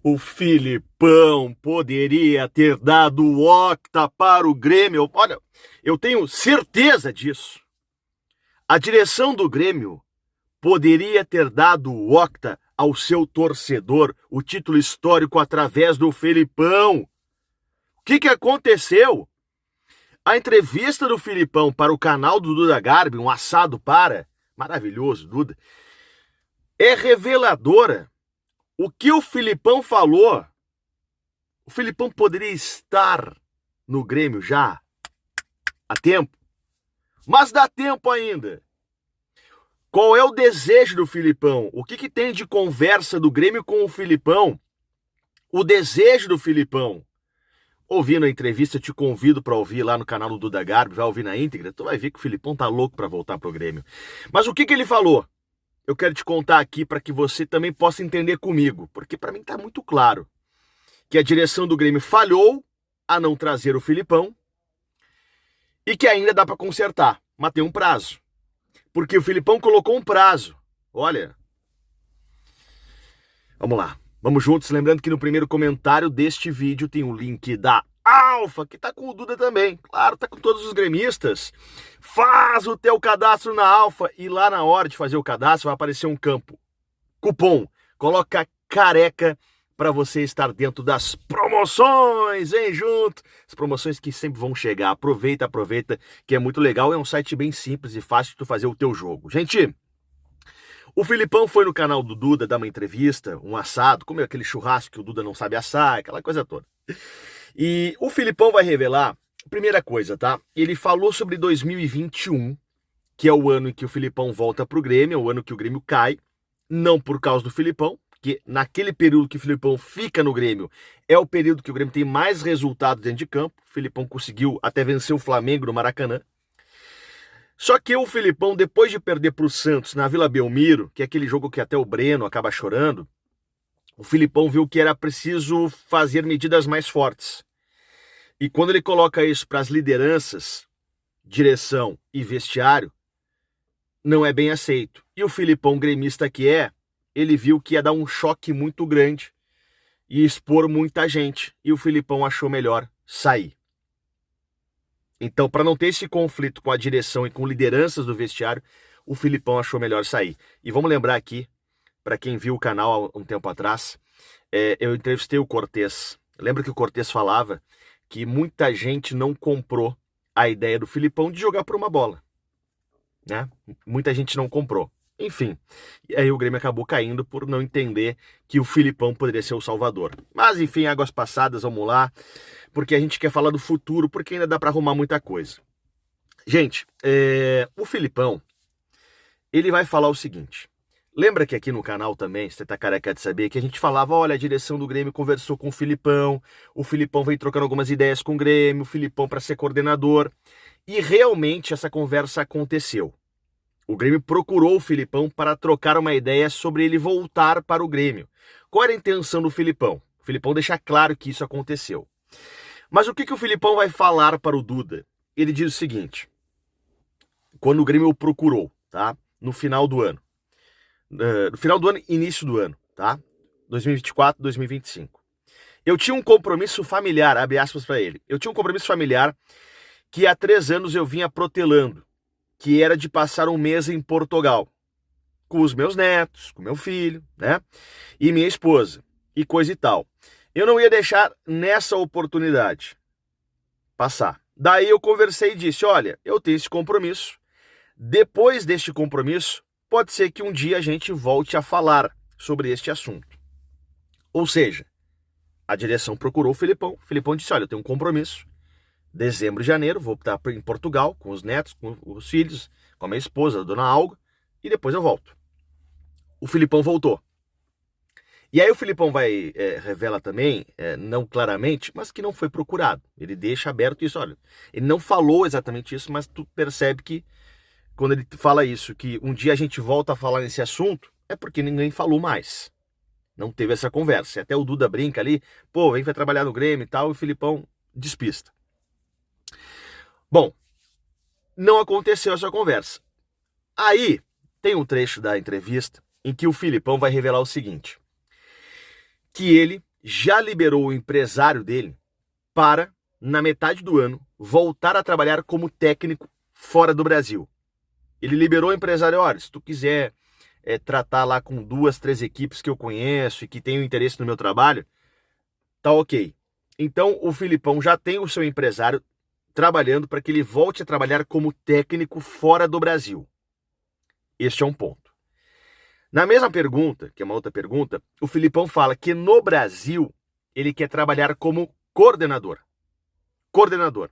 O Filipão poderia ter dado o octa para o Grêmio. Olha, eu tenho certeza disso. A direção do Grêmio poderia ter dado o octa ao seu torcedor, o título histórico através do Filipão. O que aconteceu? A entrevista do Filipão para o canal do Duda Garbi, um assado para, maravilhoso, Duda, é reveladora. O que o Filipão falou, o Filipão poderia estar no Grêmio já há tempo, mas dá tempo ainda. Qual é o desejo do Filipão? O que tem de conversa do Grêmio com o Filipão? O desejo do Filipão. Ouvindo a entrevista, eu te convido para ouvir lá no canal do Duda Garbi, vai ouvir na íntegra, tu vai ver que o Filipão tá louco para voltar pro Grêmio. Mas o que ele falou? Eu quero te contar aqui para que você também possa entender comigo, porque para mim está muito claro que a direção do Grêmio falhou a não trazer o Filipão e que ainda dá para consertar, mas tem um prazo. Porque o Filipão colocou um prazo. Olha, vamos lá, vamos juntos, lembrando que no primeiro comentário deste vídeo tem um link da Alfa, que tá com o Duda também, claro, tá com todos os gremistas. Faz o teu cadastro na Alfa e lá na hora de fazer o cadastro vai aparecer um campo, cupom, coloca careca para você estar dentro das promoções, vem junto, as promoções que sempre vão chegar, aproveita, que é muito legal, é um site bem simples e fácil de tu fazer o teu jogo. Gente, o Filipão foi no canal do Duda dar uma entrevista, um assado, comeu aquele churrasco que o Duda não sabe assar, aquela coisa toda. E o Filipão vai revelar, primeira coisa, tá? Ele falou sobre 2021, que é o ano em que o Filipão volta pro Grêmio, é o ano que o Grêmio cai, não por causa do Filipão, que naquele período que o Filipão fica no Grêmio, é o período que o Grêmio tem mais resultados dentro de campo. O Filipão conseguiu até vencer o Flamengo no Maracanã. Só que o Filipão, depois de perder pro Santos na Vila Belmiro, que é aquele jogo que até o Breno acaba chorando, o Filipão viu que era preciso fazer medidas mais fortes. E quando ele coloca isso para as lideranças, direção e vestiário, não é bem aceito. E o Filipão, gremista que é, ele viu que ia dar um choque muito grande e expor muita gente. E o Filipão achou melhor sair. Então, para não ter esse conflito com a direção e com lideranças do vestiário, o Filipão achou melhor sair. E vamos lembrar aqui, para quem viu o canal há um tempo atrás, eu entrevistei o Cortez. Lembra que o Cortez falava que muita gente não comprou a ideia do Filipão de jogar por uma bola, né? Muita gente não comprou. Enfim, e aí o Grêmio acabou caindo por não entender que o Filipão poderia ser o salvador. Mas enfim, águas passadas, vamos lá, porque a gente quer falar do futuro, porque ainda dá para arrumar muita coisa. Gente, o Filipão, ele vai falar o seguinte. Lembra que aqui no canal também, você tá careca de saber, que a gente falava, olha, a direção do Grêmio conversou com o Filipão veio trocando algumas ideias com o Grêmio, o Filipão para ser coordenador, e realmente essa conversa aconteceu. O Grêmio procurou o Filipão para trocar uma ideia sobre ele voltar para o Grêmio. Qual era a intenção do Filipão? O Filipão deixa claro que isso aconteceu. Mas o que o Filipão vai falar para o Duda? Ele diz o seguinte, quando o Grêmio o procurou, tá? No final do ano, início do ano, tá? 2024, 2025. Eu tinha um compromisso familiar, abre aspas para ele. Eu tinha um compromisso familiar que há 3 anos eu vinha protelando, que era de passar um mês em Portugal, com os meus netos, com meu filho, né? E minha esposa, e coisa e tal. Eu não ia deixar nessa oportunidade passar. Daí eu conversei e disse, olha, eu tenho esse compromisso. Depois deste compromisso, pode ser que um dia a gente volte a falar sobre este assunto. Ou seja, a direção procurou o Filipão disse, olha, eu tenho um compromisso, dezembro e janeiro, vou estar em Portugal, com os netos, com os filhos, com a minha esposa, a dona Alga, e depois eu volto. O Filipão voltou. E aí o Filipão revela também, não claramente, mas que não foi procurado. Ele deixa aberto isso, olha, ele não falou exatamente isso, mas tu percebe que quando ele fala isso, que um dia a gente volta a falar nesse assunto, é porque ninguém falou mais. Não teve essa conversa. Até o Duda brinca ali, pô, vem vai trabalhar no Grêmio e tal, e o Filipão despista. Bom, não aconteceu essa conversa. Aí, tem um trecho da entrevista em que o Filipão vai revelar o seguinte, que ele já liberou o empresário dele para, na metade do ano, voltar a trabalhar como técnico fora do Brasil. Ele liberou o empresário, olha, se tu quiser tratar lá com 2, 3 equipes que eu conheço e que tenham interesse no meu trabalho, tá ok. Então o Filipão já tem o seu empresário trabalhando para que ele volte a trabalhar como técnico fora do Brasil. Este é um ponto. Na mesma pergunta, que é uma outra pergunta, o Filipão fala que no Brasil ele quer trabalhar como coordenador. Coordenador.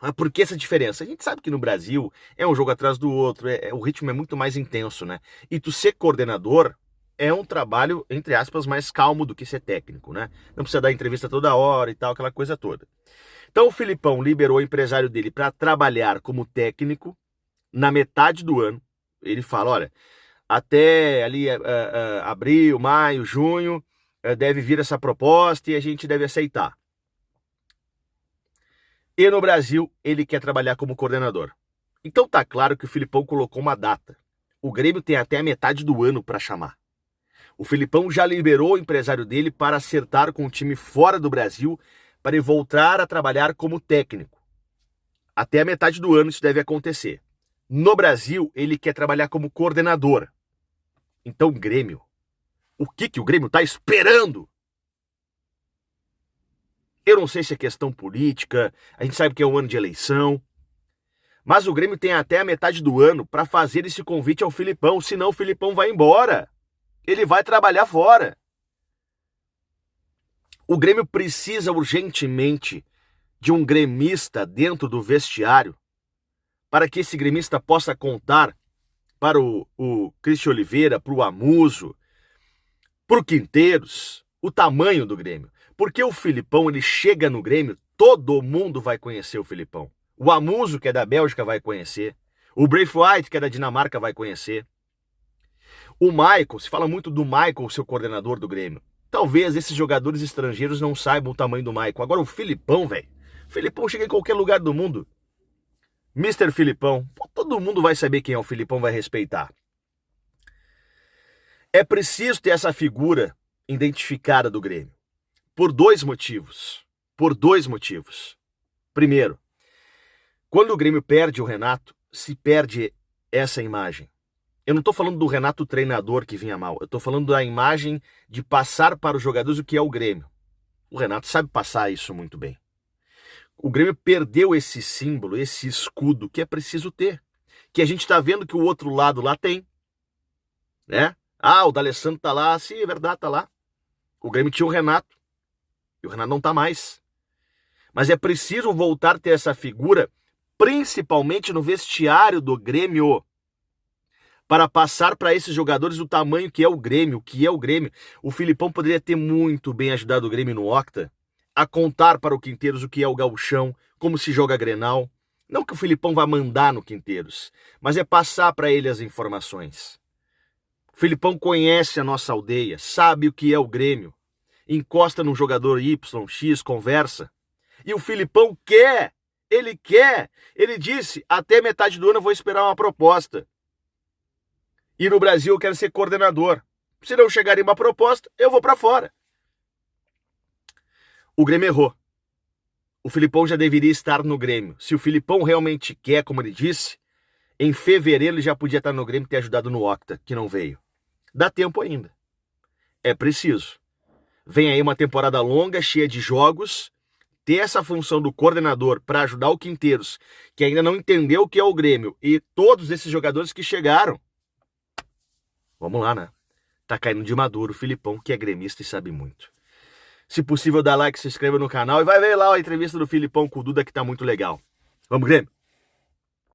Mas por que essa diferença? A gente sabe que no Brasil é um jogo atrás do outro, o ritmo é muito mais intenso, né? E tu ser coordenador é um trabalho, entre aspas, mais calmo do que ser técnico, né? Não precisa dar entrevista toda hora e tal, aquela coisa toda. Então o Filipão liberou o empresário dele para trabalhar como técnico na metade do ano. Ele fala, olha, até ali abril, maio, junho, deve vir essa proposta e a gente deve aceitar. E no Brasil, ele quer trabalhar como coordenador. Então tá claro que o Filipão colocou uma data. O Grêmio tem até a metade do ano para chamar. O Filipão já liberou o empresário dele para acertar com o time fora do Brasil para ele voltar a trabalhar como técnico. Até a metade do ano isso deve acontecer. No Brasil, ele quer trabalhar como coordenador. Então, Grêmio, o que o Grêmio está esperando? Eu não sei se é questão política, a gente sabe que é um ano de eleição, mas o Grêmio tem até a metade do ano para fazer esse convite ao Filipão, senão o Filipão vai embora. Ele vai trabalhar fora. O Grêmio precisa urgentemente de um gremista dentro do vestiário para que esse gremista possa contar para o Cristian Oliveira, para o Amuso, para o Quinteiros, o tamanho do Grêmio. Porque o Filipão, ele chega no Grêmio, todo mundo vai conhecer o Filipão. O Amuso, que é da Bélgica, vai conhecer. O Braithwaite, que é da Dinamarca, vai conhecer. O Michael, se fala muito do Michael, seu coordenador do Grêmio. Talvez esses jogadores estrangeiros não saibam o tamanho do Michael. Agora o Filipão, velho. O Filipão chega em qualquer lugar do mundo. Mr. Filipão. Todo mundo vai saber quem é o Filipão, vai respeitar. É preciso ter essa figura identificada do Grêmio. Por dois motivos. Primeiro, quando o Grêmio perde o Renato, se perde essa imagem. Eu não estou falando do Renato treinador que vinha mal. Eu estou falando da imagem de passar para os jogadores o que é o Grêmio. O Renato sabe passar isso muito bem. O Grêmio perdeu esse símbolo, esse escudo que é preciso ter. Que a gente está vendo que o outro lado lá tem. Né? Ah, o D'Alessandro tá lá. Sim, é verdade, tá lá. O Grêmio tinha o Renato. E o Renato não tá mais. Mas é preciso voltar a ter essa figura, principalmente no vestiário do Grêmio, para passar para esses jogadores o tamanho que é o Grêmio, O Filipão poderia ter muito bem ajudado o Grêmio no Octa a contar para o Quinteiros o que é o gauchão, como se joga Grenal. Não que o Filipão vá mandar no Quinteiros, mas é passar para ele as informações. O Filipão conhece a nossa aldeia, sabe o que é o Grêmio. Encosta num jogador Y, X, conversa. E o Filipão quer, ele disse, até metade do ano eu vou esperar uma proposta. E no Brasil eu quero ser coordenador. Se não chegar em uma proposta, eu vou para fora. O Grêmio errou. O Filipão já deveria estar no Grêmio. Se o Filipão realmente quer, como ele disse, em fevereiro ele já podia estar no Grêmio e ter ajudado no Octa, que não veio. Dá tempo ainda. É preciso. Vem aí uma temporada longa, cheia de jogos, ter essa função do coordenador para ajudar o Quinteiros, que ainda não entendeu o que é o Grêmio, e todos esses jogadores que chegaram. Vamos lá, né? Tá caindo de maduro o Filipão, que é gremista e sabe muito. Se possível, dá like, se inscreva no canal e vai ver lá a entrevista do Filipão com o Duda, que tá muito legal. Vamos, Grêmio!